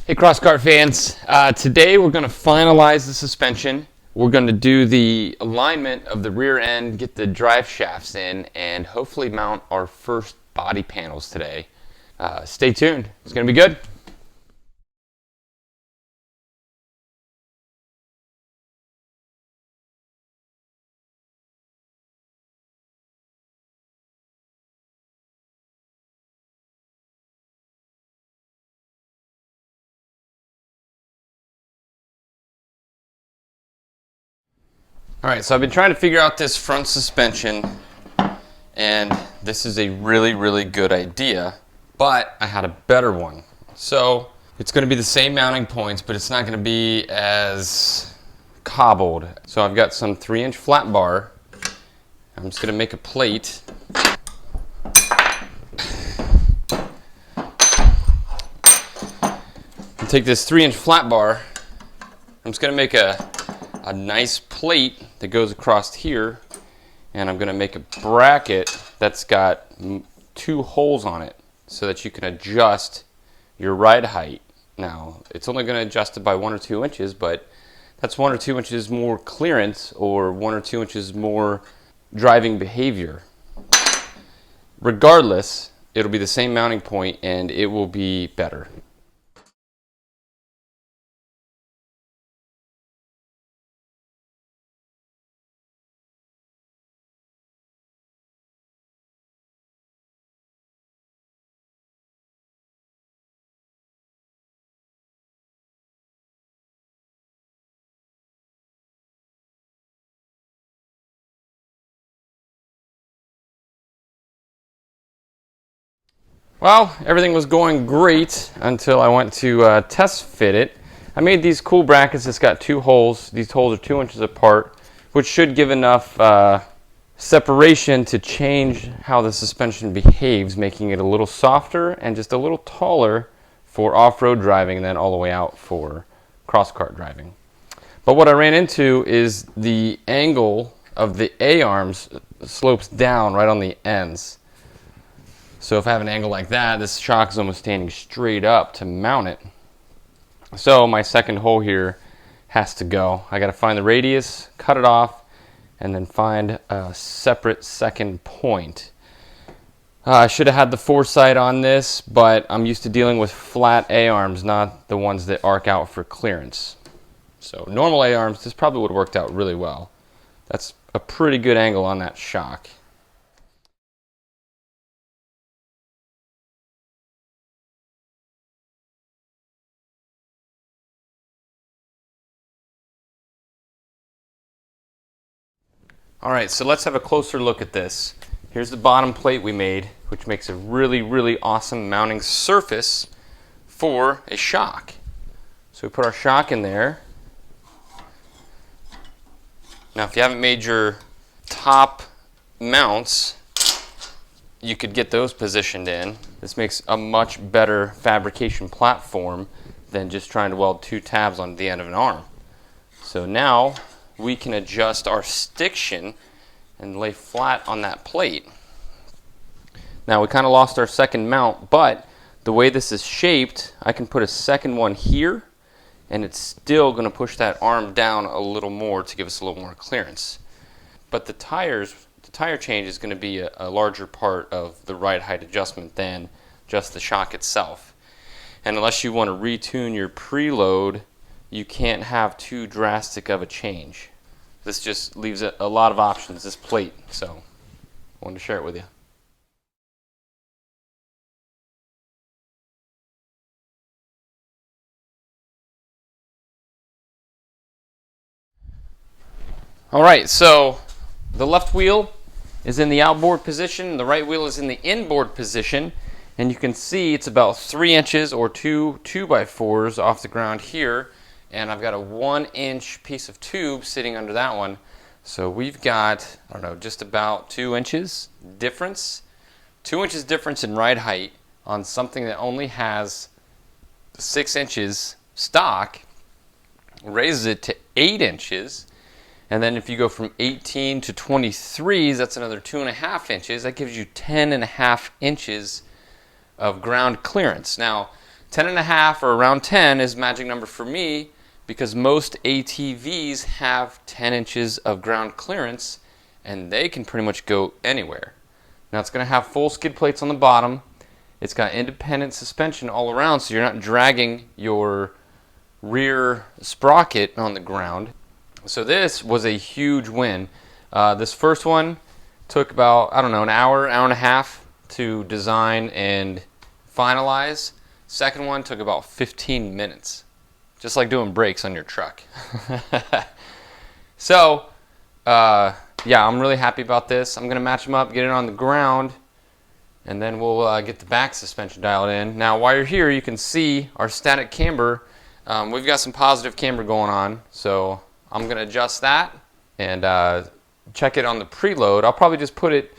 Hey Crosskart fans, today we're going to finalize the suspension. We're going to do the alignment of the rear end, get the drive shafts in, and hopefully mount our first body panels today. Stay tuned, it's going to be good. Alright, so I've been trying to figure out this front suspension, and this is a really good idea, but I had a better one. So it's going to be the same mounting points, but it's not going to be as cobbled. So I've got some 3-inch flat bar. I'm just going to make a plate. And take this 3-inch flat bar. I'm just going to make a nice plate that goes across here, and I'm going to make a bracket that's got 2 holes on it so that you can adjust your ride height. Now it's only going to adjust it by 1 or 2 inches, but that's 1 or 2 inches more clearance or 1 or 2 inches more driving behavior. Regardless, it'll be the same mounting point and it will be better. Well, everything was going great until I went to test fit it. I made these cool brackets that's got 2 holes. These holes are 2 inches apart, which should give enough separation to change how the suspension behaves, making it a little softer and just a little taller for off-road driving and then all the way out for cross-kart driving. But what I ran into is the angle of the A-arms slopes down right on the ends. So if I have an angle like that, this shock is almost standing straight up to mount it. So my second hole here has to go. I got to find the radius, cut it off, and then find a separate second point. I should have had the foresight on this, but I'm used to dealing with flat A-arms, not the ones that arc out for clearance. So normal A-arms, this probably would have worked out really well. That's a pretty good angle on that shock. Alright, so let's have a closer look at this. Here's the bottom plate we made, which makes a really awesome mounting surface for a shock. So we put our shock in there. Now if you haven't made your top mounts, you could get those positioned in. This makes a much better fabrication platform than just trying to weld 2 tabs on the end of an arm. So now we can adjust our stiction and lay flat on that plate. Now we kind of lost our second mount, but the way this is shaped, I can put a second one here and it's still going to push that arm down a little more to give us a little more clearance. But the tire change is going to be a larger part of the ride height adjustment than just the shock itself. And unless you want to retune your preload, you can't have too drastic of a change. This just leaves a lot of options, this plate, so I wanted to share it with you. Alright, so the left wheel is in the outboard position, the right wheel is in the inboard position, and you can see it's about 3 inches or 2 2x4s off the ground here. And I've got a 1-inch piece of tube sitting under that one. So we've got, I don't know, just about 2 inches difference. 2 inches difference in ride height on something that only has 6 inches stock, raises it to 8 inches. And then if you go from 18 to 23s, that's another 2.5 inches. That gives you 10.5 inches of ground clearance. Now, 10.5 or around 10 is magic number for me because most ATVs have 10 inches of ground clearance and they can pretty much go anywhere. Now it's going to have full skid plates on the bottom. It's got independent suspension all around, so you're not dragging your rear sprocket on the ground. So this was a huge win. This first one took about, I don't know, an hour, hour and a half to design and finalize. Second one took about 15 minutes. Just like doing brakes on your truck. So, yeah, I'm really happy about this. I'm going to match them up, get it on the ground, and then we'll get the back suspension dialed in. Now, while you're here, you can see our static camber. We've got some positive camber going on, so I'm going to adjust that and check it on the preload. I'll probably just put it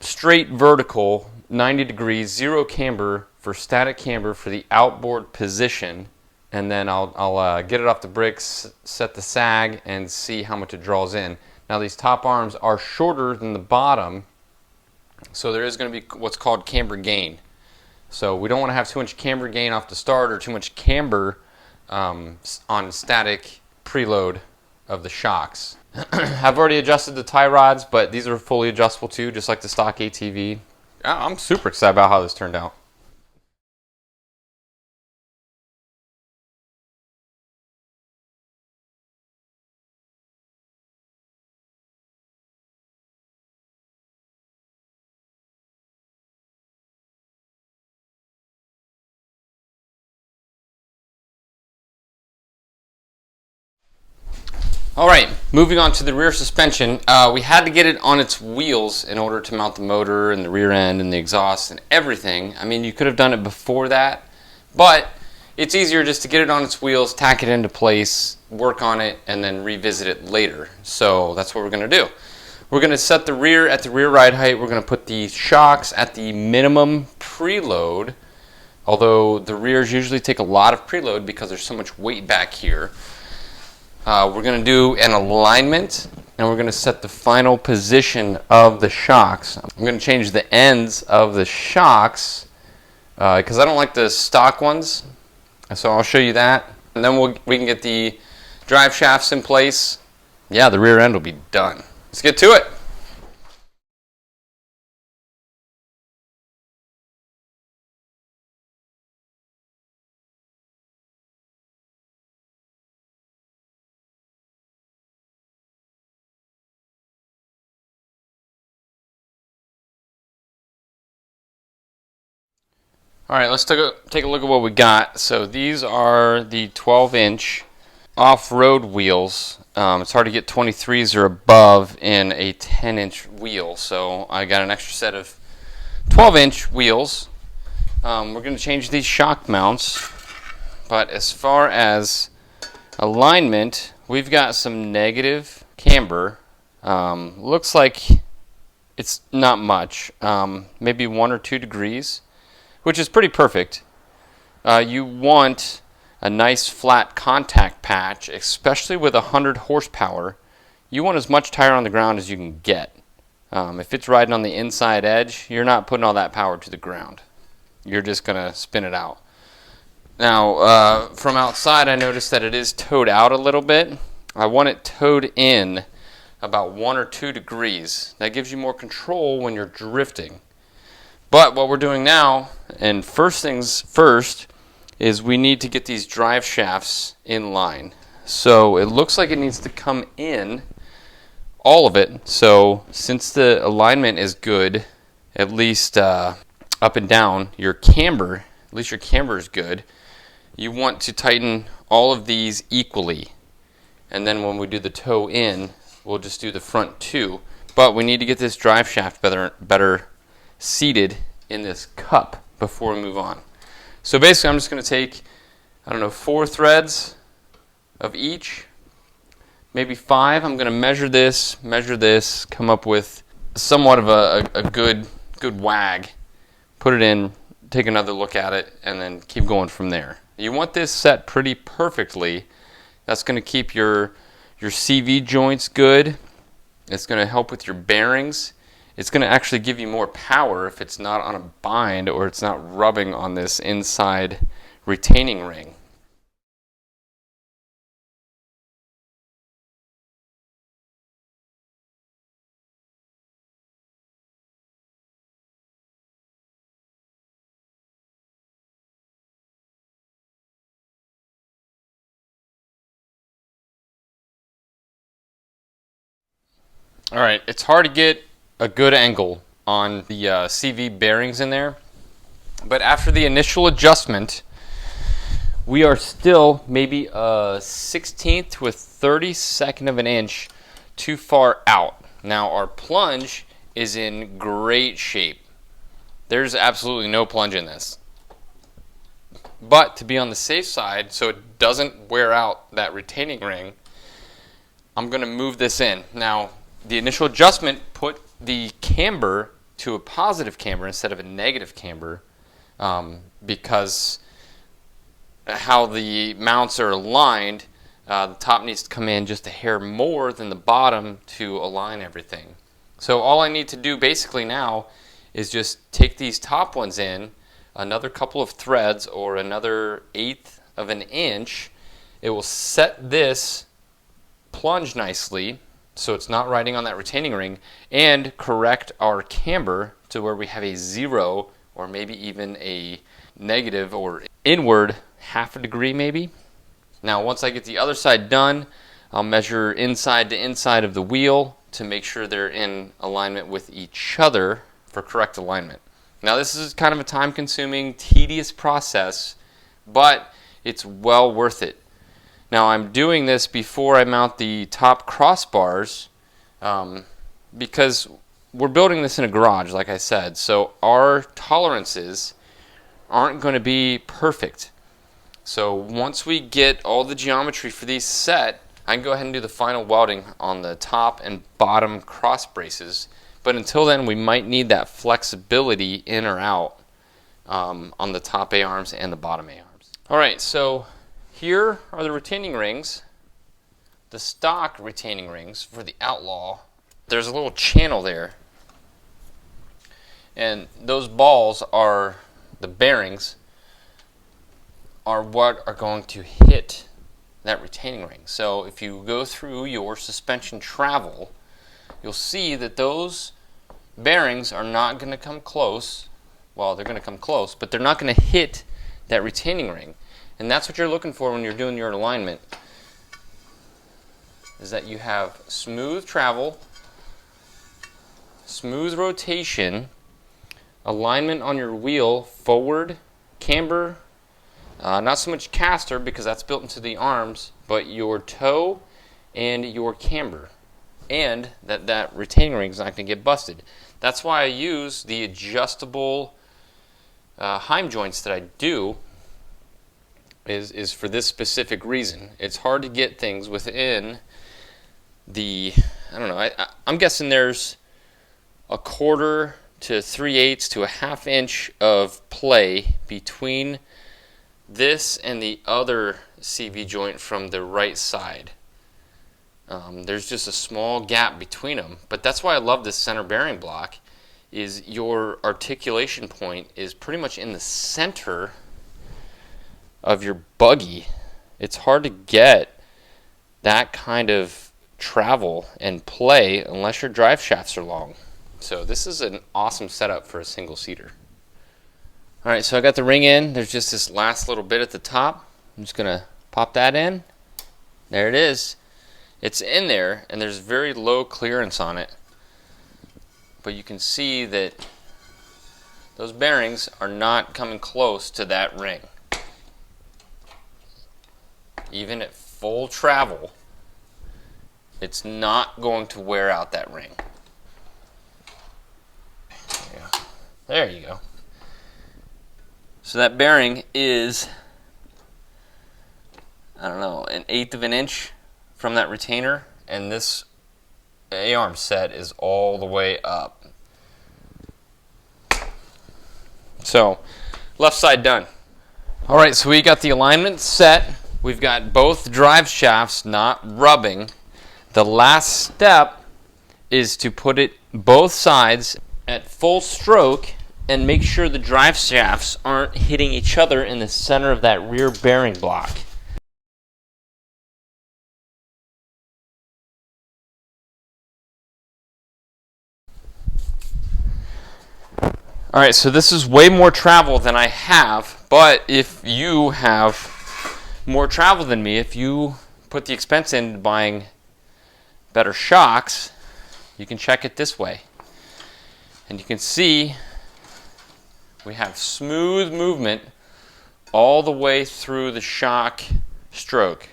straight vertical, 90 degrees, zero camber for static camber for the outboard position, and then I'll get it off the bricks, set the sag, and see how much it draws in. Now these top arms are shorter than the bottom, so there is going to be what's called camber gain. So we don't want to have too much camber gain off the start or too much camber on static preload of the shocks. I've already adjusted the tie rods, but these are fully adjustable too, just like the stock ATV. I'm super excited about how this turned out. Alright, moving on to the rear suspension. We had to get it on its wheels in order to mount the motor and the rear end and the exhaust and everything. I mean, you could have done it before that, but it's easier just to get it on its wheels, tack it into place, work on it, and then revisit it later. So that's what we're going to do. We're going to set the rear at the rear ride height. We're going to put the shocks at the minimum preload, although the rears usually take a lot of preload because there's so much weight back here. We're going to do an alignment, and we're going to set the final position of the shocks. I'm going to change the ends of the shocks because I don't like the stock ones, so I'll show you that. And then we can get the drive shafts in place. Yeah, the rear end will be done. Let's get to it. Alright, let's take a look at what we got. So these are the 12-inch off-road wheels. It's hard to get 23s or above in a 10-inch wheel, so I got an extra set of 12-inch wheels. We're going to change these shock mounts, but as far as alignment, we've got some negative camber. Looks like it's not much, maybe 1 or 2 degrees. Which is pretty perfect. You want a nice flat contact patch, especially with 100 horsepower. You want as much tire on the ground as you can get. If it's riding on the inside edge, you're not putting all that power to the ground. You're just going to spin it out. Now, from outside, I noticed that it is towed out a little bit. I want it towed in about 1 or 2 degrees. That gives you more control when you're drifting. But what we're doing now, and first things first, is we need to get these drive shafts in line. So it looks like it needs to come in, all of it. So since the alignment is good, at least up and down, your camber, at least your camber is good, you want to tighten all of these equally. And then when we do the toe in, we'll just do the front two. But we need to get this drive shaft better seated in this cup before we move on. So basically I'm just going to take, I don't know, 4 threads of each, maybe 5. I'm going to measure this, come up with somewhat of a good wag, put it in, take another look at it, and then keep going from there. You want this set pretty perfectly. That's going to keep your CV joints good. It's going to help with your bearings. It's going to actually give you more power if it's not on a bind or it's not rubbing on this inside retaining ring. All right, it's hard to get a good angle on the CV bearings in there, but after the initial adjustment, we are still maybe a 1/16 to a 32nd of an inch too far out. Now our plunge is in great shape. There's absolutely no plunge in this. But to be on the safe side, so it doesn't wear out that retaining ring, I'm going to move this in. Now, the initial adjustment put the camber to a positive camber instead of a negative camber because how the mounts are aligned, the top needs to come in just a hair more than the bottom to align everything. So all I need to do basically now is just take these top ones in, another couple of threads or another 1/8 of an inch. It will set this plunge nicely so it's not riding on that retaining ring, and correct our camber to where we have a 0 or maybe even a negative or inward 1/2 degree maybe. Now once I get the other side done, I'll measure inside to inside of the wheel to make sure they're in alignment with each other for correct alignment. Now this is kind of a time-consuming, tedious process, but it's well worth it. Now I'm doing this before I mount the top crossbars because we're building this in a garage, like I said, so our tolerances aren't going to be perfect. So once we get all the geometry for these set, I can go ahead and do the final welding on the top and bottom cross braces. But until then, we might need that flexibility in or out on the top A-arms and the bottom A-arms. All right, so here are the retaining rings, the stock retaining rings for the Outlaw. There's a little channel there, and those balls are the bearings are what are going to hit that retaining ring. So if you go through your suspension travel, you'll see that those bearings are not going to come close. Well, they're going to come close, but they're not going to hit that retaining ring. And that's what you're looking for when you're doing your alignment, is that you have smooth travel, smooth rotation, alignment on your wheel, forward, camber, not so much caster because that's built into the arms, but your toe and your camber. And that retaining ring is not going to get busted. That's why I use the adjustable heim joints that I do, is for this specific reason. It's hard to get things within the, I don't know, I'm guessing there's 1/4 to 3/8 to a 1/2 inch of play between this and the other CV joint from the right side. There's just a small gap between them, but that's why I love this center bearing block, is your articulation point is pretty much in the center of your buggy. It's hard to get that kind of travel and play unless your drive shafts are long. So this is an awesome setup for a single seater. Alright, so I got the ring in. There's just this last little bit at the top. I'm just gonna pop that in. There it is. It's in there, and there's very low clearance on it. But you can see that those bearings are not coming close to that ring. Even at full travel, it's not going to wear out that ring. There you go. So that bearing is, I don't know, 1/8 of an inch from that retainer, and this A-arm set is all the way up. So, left side done. Alright, so we got the alignment set. We've got both drive shafts not rubbing. The last step is to put it both sides at full stroke and make sure the drive shafts aren't hitting each other in the center of that rear bearing block. Alright, so this is way more travel than I have, but if you have more travel than me, if you put the expense into buying better shocks, you can check it this way. And you can see we have smooth movement all the way through the shock stroke.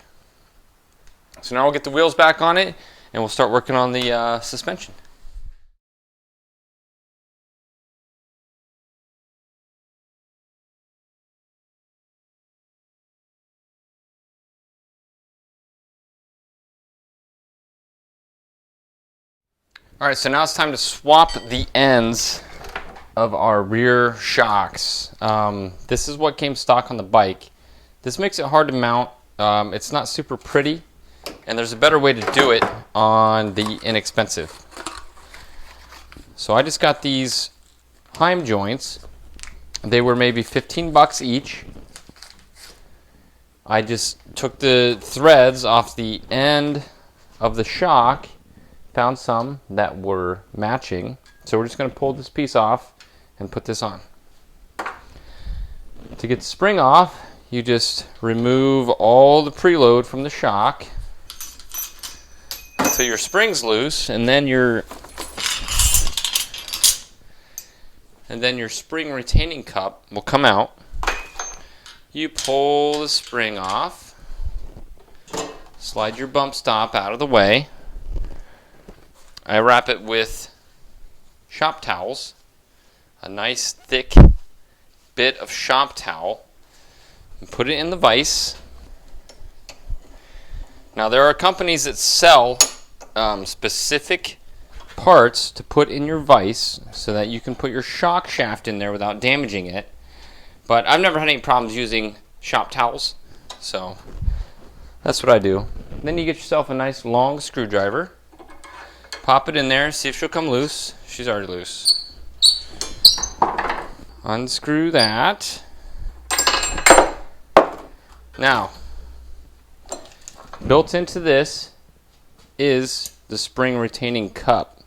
So now we'll get the wheels back on it and we'll start working on the suspension. Alright, so now it's time to swap the ends of our rear shocks. This is what came stock on the bike. This makes it hard to mount. It's not super pretty, and there's a better way to do it on the inexpensive. So I just got these Heim joints. They were maybe 15 bucks each. I just took the threads off the end of the shock, found some that were matching. So we're just going to pull this piece off and put this on. To get the spring off, you just remove all the preload from the shock until your spring's loose, and then your spring retaining cup will come out. You pull the spring off, slide your bump stop out of the way. I wrap it with shop towels, a nice thick bit of shop towel, and put it in the vise. Now there are companies that sell specific parts to put in your vise so that you can put your shock shaft in there without damaging it. But I've never had any problems using shop towels, so that's what I do. Then you get yourself a nice long screwdriver. Pop it in there, see if she'll come loose. She's already loose. Unscrew that. Now, built into this is the spring retaining cup.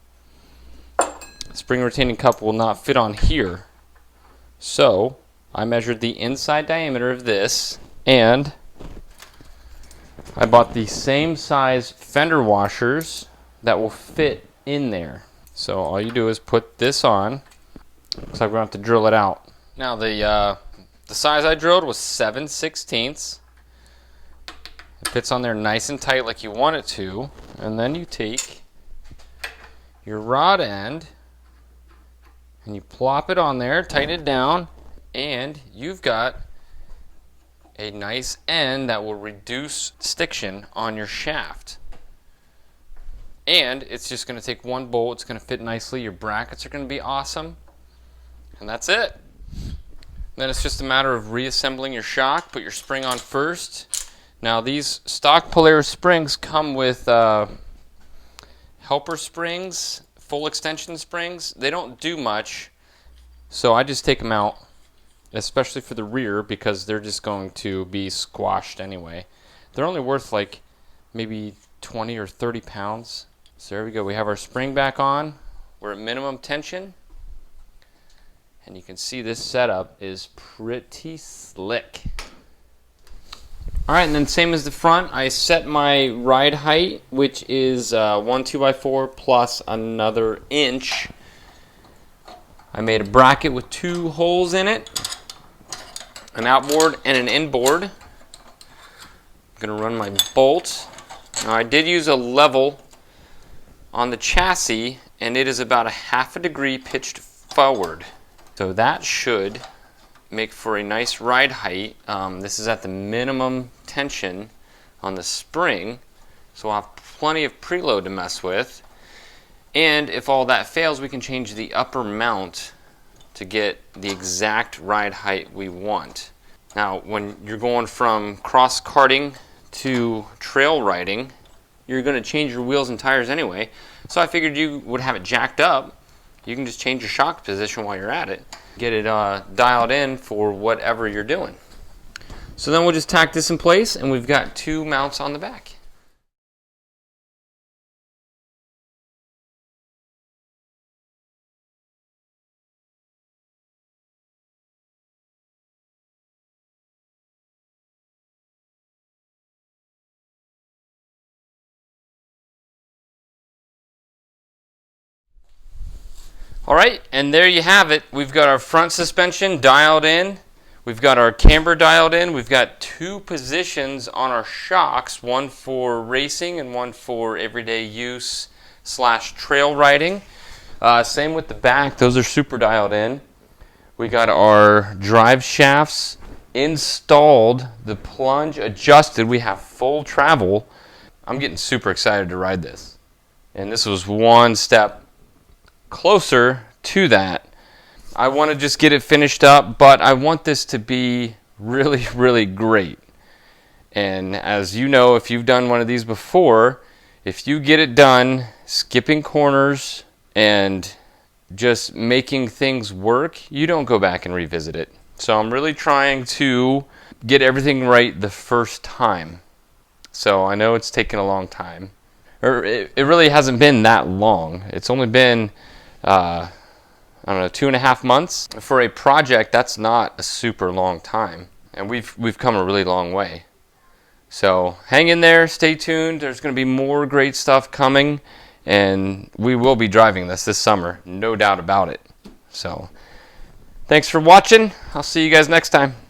The spring retaining cup will not fit on here. So, I measured the inside diameter of this, and I bought the same size fender washers that will fit in there. So all you do is put this on. Looks like we're going to have to drill it out. Now the size I drilled was 7/16. It fits on there nice and tight like you want it to. And then you take your rod end and you plop it on there, tighten it down, and you've got a nice end that will reduce stiction on your shaft. And it's just going to take one bolt. It's going to fit nicely. Your brackets are going to be awesome. And that's it. Then it's just a matter of reassembling your shock. Put your spring on first. Now these stock Polaris springs come with helper springs, full extension springs. They don't do much, so I just take them out, especially for the rear, because they're just going to be squashed anyway. They're only worth like maybe 20 or 30 pounds. So there we go. We have our spring back on. We're at minimum tension. And you can see this setup is pretty slick. Alright, and then same as the front, I set my ride height, which is 1 2x4 plus another inch. I made a bracket with 2 holes in it, an outboard and an inboard. I'm going to run my bolt. Now I did use a level on the chassis, and it is about 1/2 degree pitched forward. So that should make for a nice ride height. This is at the minimum tension on the spring, so we'll have plenty of preload to mess with. And if all that fails, we can change the upper mount to get the exact ride height we want. Now, when you're going from cross-karting to trail riding, you're going to change your wheels and tires anyway. So I figured you would have it jacked up you can just change your shock position while you're at it. Get it dialed in for whatever you're doing. So then we'll just tack this in place, and we've got 2 mounts on the back. All right, and there you have it. We've got our front suspension dialed in. We've got our camber dialed in. We've got 2 positions on our shocks, one for racing and one for everyday use / trail riding. Same with the back. Those are super dialed in. We got our drive shafts installed, the plunge adjusted. We have full travel. I'm getting super excited to ride this. And this was one step closer to that. I want to just get it finished up, but I want this to be really, really great. And as you know, if you've done one of these before, if you get it done, skipping corners and just making things work, you don't go back and revisit it. So I'm really trying to get everything right the first time. So I know it's taken a long time. Or it really hasn't been that long. It's only been I don't know, 2.5 months. For a project, that's not a super long time. And we've come a really long way. So hang in there, stay tuned. There's going to be more great stuff coming. And we will be driving this summer, no doubt about it. So thanks for watching. I'll see you guys next time.